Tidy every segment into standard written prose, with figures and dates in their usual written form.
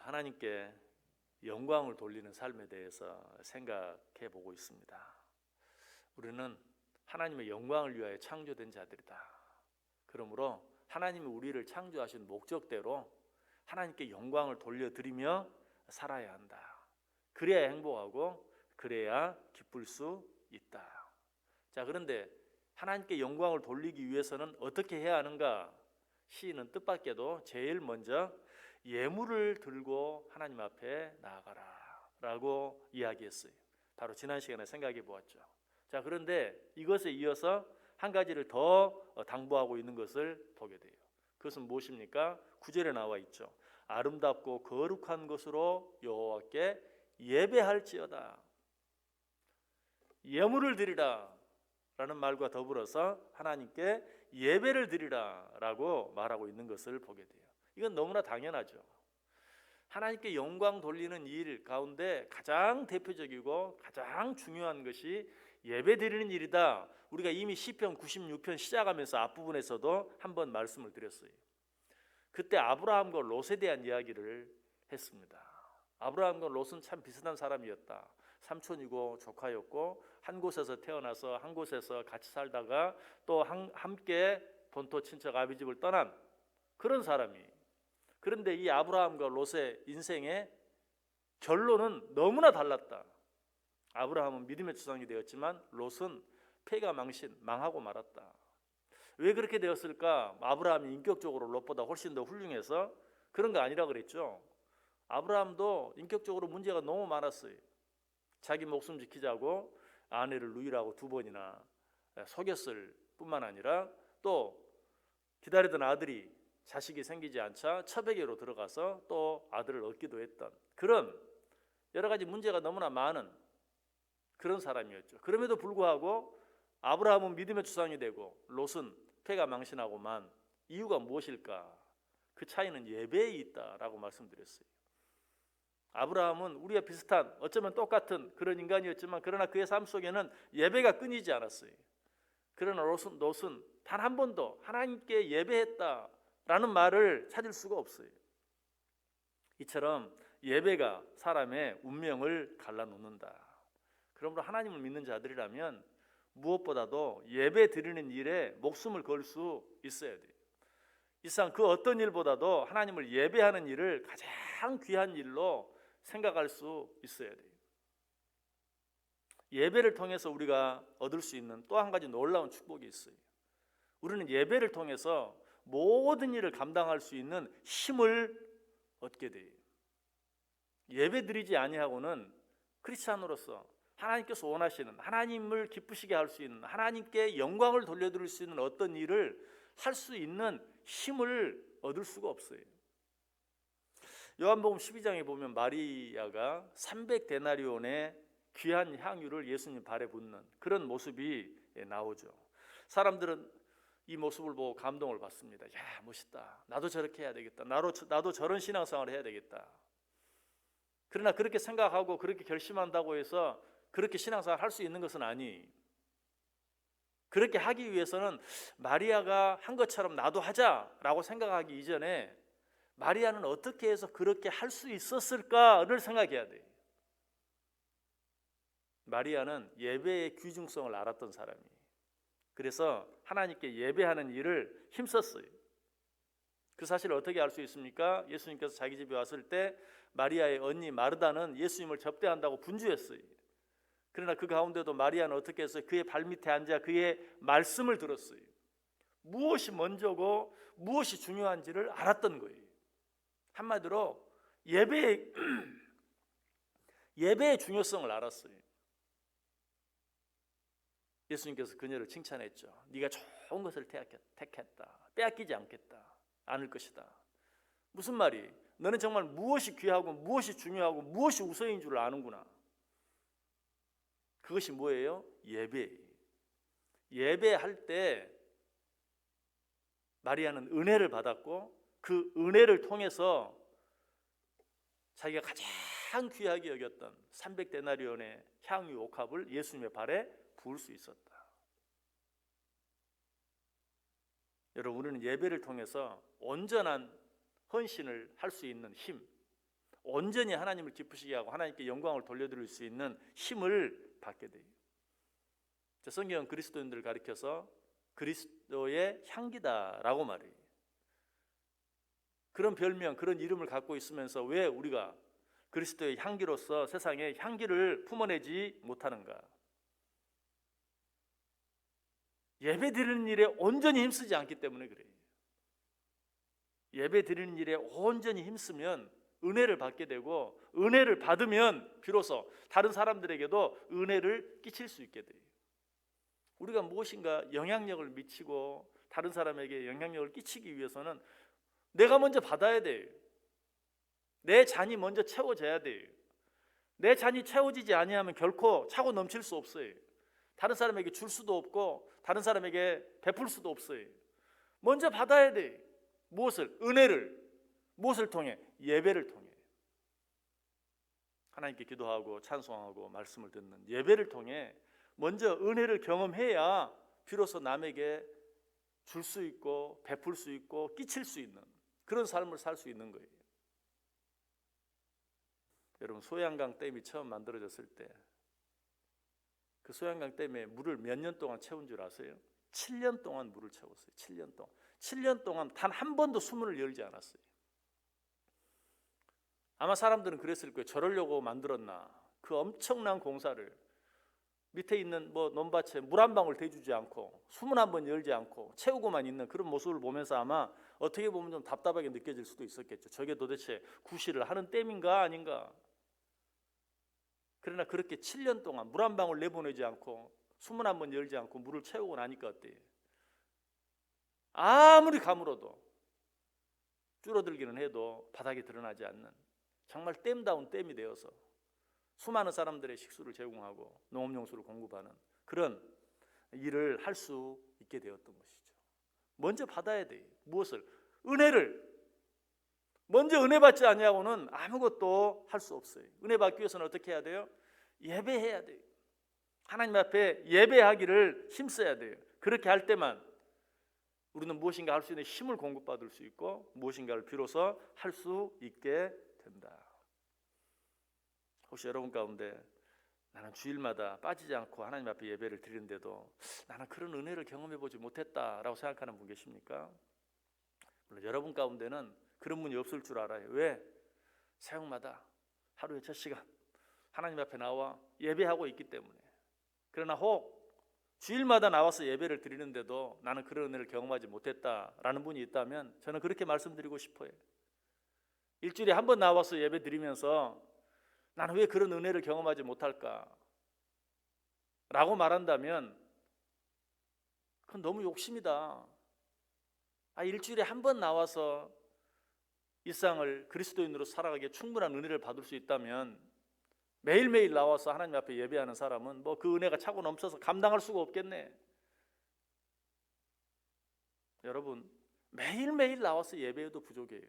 하나님께 영광을 돌리는 삶에 대해서 생각해 보고 있습니다. 우리는 하나님의 영광을 위하여 창조된 자들이다. 그러므로 하나님이 우리를 창조하신 목적대로 하나님께 영광을 돌려드리며 살아야 한다. 그래야 행복하고 그래야 기쁠 수 있다. 자, 그런데 하나님께 영광을 돌리기 위해서는 어떻게 해야 하는가? 시인은 뜻밖에도 제일 먼저 예물을 들고 하나님 앞에 나아가라 라고 이야기했어요. 바로 지난 시간에 생각해 보았죠. 자, 그런데 이것에 이어서 한 가지를 더 당부하고 있는 것을 보게 돼요. 그것은 무엇입니까? 9절에 나와 있죠. 아름답고 거룩한 것으로 여호와께 예배할지어다. 예물을 드리라 라는 말과 더불어서 하나님께 예배를 드리라 라고 말하고 있는 것을 보게 돼요. 이건 너무나 당연하죠. 하나님께 영광 돌리는 일 가운데 가장 대표적이고 가장 중요한 것이 예배 드리는 일이다. 우리가 이미 시편 96편 시작하면서 앞부분에서도 한번 말씀을 드렸어요. 그때 아브라함과 롯에 대한 이야기를 했습니다. 아브라함과 롯은 참 비슷한 사람이었다. 삼촌이고 조카였고 한 곳에서 태어나서 한 곳에서 같이 살다가 또 함께 본토 친척 아비 집을 떠난 그런 사람이. 그런데 이 아브라함과 롯의 인생의 결론은 너무나 달랐다. 아브라함은 믿음의 조상이 되었지만 롯은 폐가 망하고 말았다. 왜 그렇게 되었을까? 아브라함이 인격적으로 롯보다 훨씬 더 훌륭해서 그런 거 아니라 그랬죠. 아브라함도 인격적으로 문제가 너무 많았어요. 자기 목숨 지키자고 아내를 누이라고 2번이나 속였을 뿐만 아니라 또 기다리던 아들이 자식이 생기지 않자 처베개로 들어가서 또 아들을 얻기도 했던 그런 여러 가지 문제가 너무나 많은 그런 사람이었죠. 그럼에도 불구하고 아브라함은 믿음의 조상이 되고 롯은 폐가 망신하고만 이유가 무엇일까? 그 차이는 예배에 있다라고 말씀드렸어요. 아브라함은 우리와 비슷한 어쩌면 똑같은 그런 인간이었지만 그러나 그의 삶 속에는 예배가 끊이지 않았어요. 그러나 롯은 단 한 번도 하나님께 예배했다라는 말을 찾을 수가 없어요. 이처럼 예배가 사람의 운명을 갈라놓는다. 그러므로 하나님을 믿는 자들이라면 무엇보다도 예배 드리는 일에 목숨을 걸 수 있어야 돼요. 이 세상 그 어떤 일보다도 하나님을 예배하는 일을 가장 귀한 일로 생각할 수 있어야 돼요. 예배를 통해서 우리가 얻을 수 있는 또 한 가지 놀라운 축복이 있어요. 우리는 예배를 통해서 모든 일을 감당할 수 있는 힘을 얻게 돼요. 예배 드리지 아니하고는 크리스찬으로서 하나님께서 원하시는 하나님을 기쁘시게 할 수 있는 하나님께 영광을 돌려드릴 수 있는 어떤 일을 할 수 있는 힘을 얻을 수가 없어요. 요한복음 12장에 보면 마리아가 300데나리온의 귀한 향유를 예수님 발에 붓는 그런 모습이 나오죠. 사람들은 이 모습을 보고 감동을 받습니다. 야, 멋있다. 나도 저렇게 해야 되겠다. 나도 저런 신앙생활을 해야 되겠다. 그러나 그렇게 생각하고 그렇게 결심한다고 해서 그렇게 신앙생활을 할 수 있는 것은 아니. 그렇게 하기 위해서는 마리아가 한 것처럼 나도 하자라고 생각하기 이전에 마리아는 어떻게 해서 그렇게 할 수 있었을까를 생각해야 돼요. 마리아는 예배의 귀중성을 알았던 사람이에요. 그래서 하나님께 예배하는 일을 힘썼어요. 그 사실을 어떻게 알 수 있습니까? 예수님께서 자기 집에 왔을 때 마리아의 언니 마르다는 예수님을 접대한다고 분주했어요. 그러나 그 가운데도 마리아는 어떻게 했어요? 그의 발밑에 앉아 그의 말씀을 들었어요. 무엇이 먼저고 무엇이 중요한지를 알았던 거예요. 한마디로 예배의 중요성을 알았어요. 예수님께서 그녀를 칭찬했죠. 네가 좋은 것을 택했다. 빼앗기지 않을 것이다. 무슨 말이? 너는 정말 무엇이 귀하고 무엇이 중요하고 무엇이 우선인 줄 아는구나. 그것이 뭐예요? 예배예요. 예배할 때 마리아는 은혜를 받았고 그 은혜를 통해서 자기가 가장 귀하게 여겼던 300데나리온의 향유 옥합을 예수님의 발에 부을 수 있었다. 여러분, 우리는 예배를 통해서 온전한 헌신을 할 수 있는 힘, 온전히 하나님을 기쁘시게 하고 하나님께 영광을 돌려드릴 수 있는 힘을 받게 돼요. 성경은 그리스도인들을 가리켜서 그리스도의 향기다라고 말해요. 그런 별명, 그런 이름을 갖고 있으면서 왜 우리가 그리스도의 향기로서 세상에 향기를 품어내지 못하는가? 예배 드리는 일에 온전히 힘쓰지 않기 때문에 그래요. 예배 드리는 일에 온전히 힘쓰면 은혜를 받게 되고, 은혜를 받으면 비로소 다른 사람들에게도 은혜를 끼칠 수 있게 돼요. 우리가 무엇인가 영향력을 미치고 다른 사람에게 영향력을 끼치기 위해서는 내가 먼저 받아야 돼요. 내 잔이 먼저 채워져야 돼요. 내 잔이 채워지지 아니하면 결코 차고 넘칠 수 없어요. 다른 사람에게 줄 수도 없고 다른 사람에게 베풀 수도 없어요. 먼저 받아야 돼. 무엇을? 은혜를. 무엇을 통해? 예배를 통해. 하나님께 기도하고 찬송하고 말씀을 듣는 예배를 통해 먼저 은혜를 경험해야 비로소 남에게 줄 수 있고 베풀 수 있고 끼칠 수 있는 그런 삶을 살 수 있는 거예요. 여러분, 소양강 댐이 처음 만들어졌을 때 그 소양강 댐에 물을 몇 년 동안 채운 줄 아세요? 7년 동안 물을 채웠어요. 7년 동안. 7년 동안 단 한 번도 수문을 열지 않았어요. 아마 사람들은 그랬을 거예요. 저러려고 만들었나? 그 엄청난 공사를 밑에 있는 논밭에 물 한 방울 대주지 않고 수문 한 번 열지 않고 채우고만 있는 그런 모습을 보면서 아마 어떻게 보면 좀 답답하게 느껴질 수도 있었겠죠. 저게 도대체 구실을 하는 댐인가 아닌가? 그러나 그렇게 7년 동안 물 한 방울 내보내지 않고 수문 한 번 열지 않고 물을 채우고 나니까 어때요? 아무리 가물어도 줄어들기는 해도 바닥에 드러나지 않는 정말 댐다운 댐이 되어서 수많은 사람들의 식수를 제공하고 농업용수를 공급하는 그런 일을 할 수 있게 되었던 것이죠. 먼저 받아야 돼요. 무엇을? 은혜를. 먼저 은혜 받지 아니하고는 아무것도 할 수 없어요. 은혜 받기 위해서는 어떻게 해야 돼요? 예배해야 돼요. 하나님 앞에 예배하기를 힘써야 돼요. 그렇게 할 때만 우리는 무엇인가 할 수 있는 힘을 공급받을 수 있고 무엇인가를 비로소 할 수 있게 된다. 혹시 여러분 가운데 나는 주일마다 빠지지 않고 하나님 앞에 예배를 드리는데도 나는 그런 은혜를 경험해 보지 못했다라고 생각하는 분 계십니까? 물론 여러분 가운데는 그런 분이 없을 줄 알아요. 왜? 사역마다 하루에 첫 시간 하나님 앞에 나와 예배하고 있기 때문에. 그러나 혹 주일마다 나와서 예배를 드리는데도 나는 그런 은혜를 경험하지 못했다라는 분이 있다면 저는 그렇게 말씀드리고 싶어요. 일주일에 한 번 나와서 예배 드리면서 나는 왜 그런 은혜를 경험하지 못할까? 라고 말한다면 그건 너무 욕심이다. 일주일에 한 번 나와서 일상을 그리스도인으로 살아가기에 충분한 은혜를 받을 수 있다면 매일매일 나와서 하나님 앞에 예배하는 사람은 그 은혜가 차고 넘쳐서 감당할 수가 없겠네. 여러분, 매일매일 나와서 예배해도 부족해요.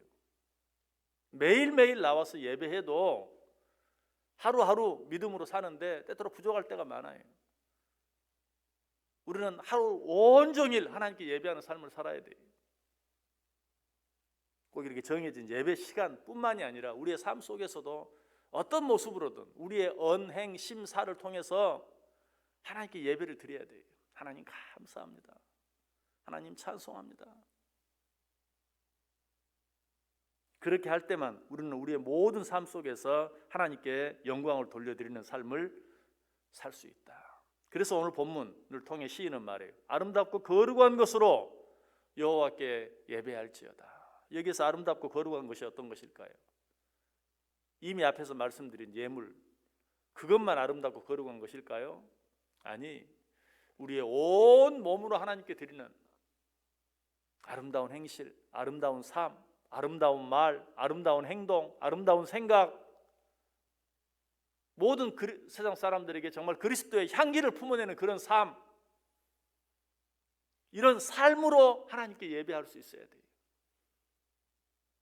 매일매일 나와서 예배해도 하루하루 믿음으로 사는데 때때로 부족할 때가 많아요. 우리는 하루 온종일 하나님께 예배하는 삶을 살아야 돼요. 꼭 이렇게 정해진 예배 시간뿐만이 아니라 우리의 삶 속에서도 어떤 모습으로든 우리의 언행, 심사를 통해서 하나님께 예배를 드려야 돼요. 하나님 감사합니다. 하나님 찬송합니다. 그렇게 할 때만 우리는 우리의 모든 삶 속에서 하나님께 영광을 돌려드리는 삶을 살 수 있다. 그래서 오늘 본문을 통해 시인은 말해요. 아름답고 거룩한 것으로 여호와께 예배할지어다. 여기서 아름답고 거룩한 것이 어떤 것일까요? 이미 앞에서 말씀드린 예물, 그것만 아름답고 거룩한 것일까요? 아니, 우리의 온 몸으로 하나님께 드리는 아름다운 행실, 아름다운 삶, 아름다운 말, 아름다운 행동, 아름다운 생각, 모든 세상 사람들에게 정말 그리스도의 향기를 품어내는 그런 삶, 이런 삶으로 하나님께 예배할 수 있어야 돼요.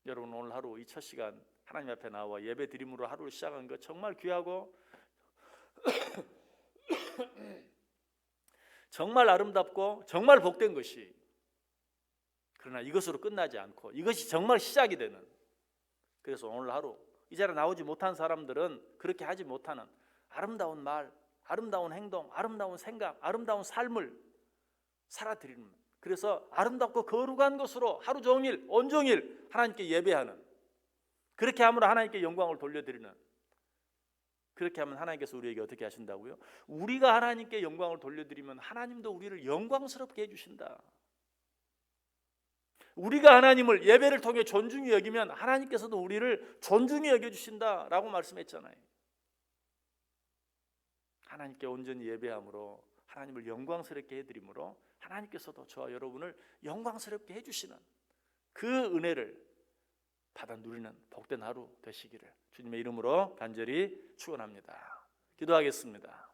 여러분, 오늘 하루 이 첫 시간 하나님 앞에 나와 예배 드림으로 하루를 시작한 것 정말 귀하고 정말 아름답고 정말 복된 것이, 그러나 이것으로 끝나지 않고 이것이 정말 시작이 되는, 그래서 오늘 하루 이 이 자리에 나오지 못한 사람들은 그렇게 하지 못하는 아름다운 말, 아름다운 행동, 아름다운 생각, 아름다운 삶을 살아드리는, 그래서 아름답고 거룩한 것으로 하루 종일 온종일 하나님께 예배하는, 그렇게 함으로 하나님께 영광을 돌려드리는, 그렇게 하면 하나님께서 우리에게 어떻게 하신다고요? 우리가 하나님께 영광을 돌려드리면 하나님도 우리를 영광스럽게 해주신다. 우리가 하나님을 예배를 통해 존중히 여기면 하나님께서도 우리를 존중히 여겨주신다라고 말씀했잖아요. 하나님께 온전히 예배함으로 하나님을 영광스럽게 해드림으로 하나님께서도 저와 여러분을 영광스럽게 해주시는 그 은혜를 받아 누리는 복된 하루 되시기를 주님의 이름으로 간절히 축원합니다. 기도하겠습니다.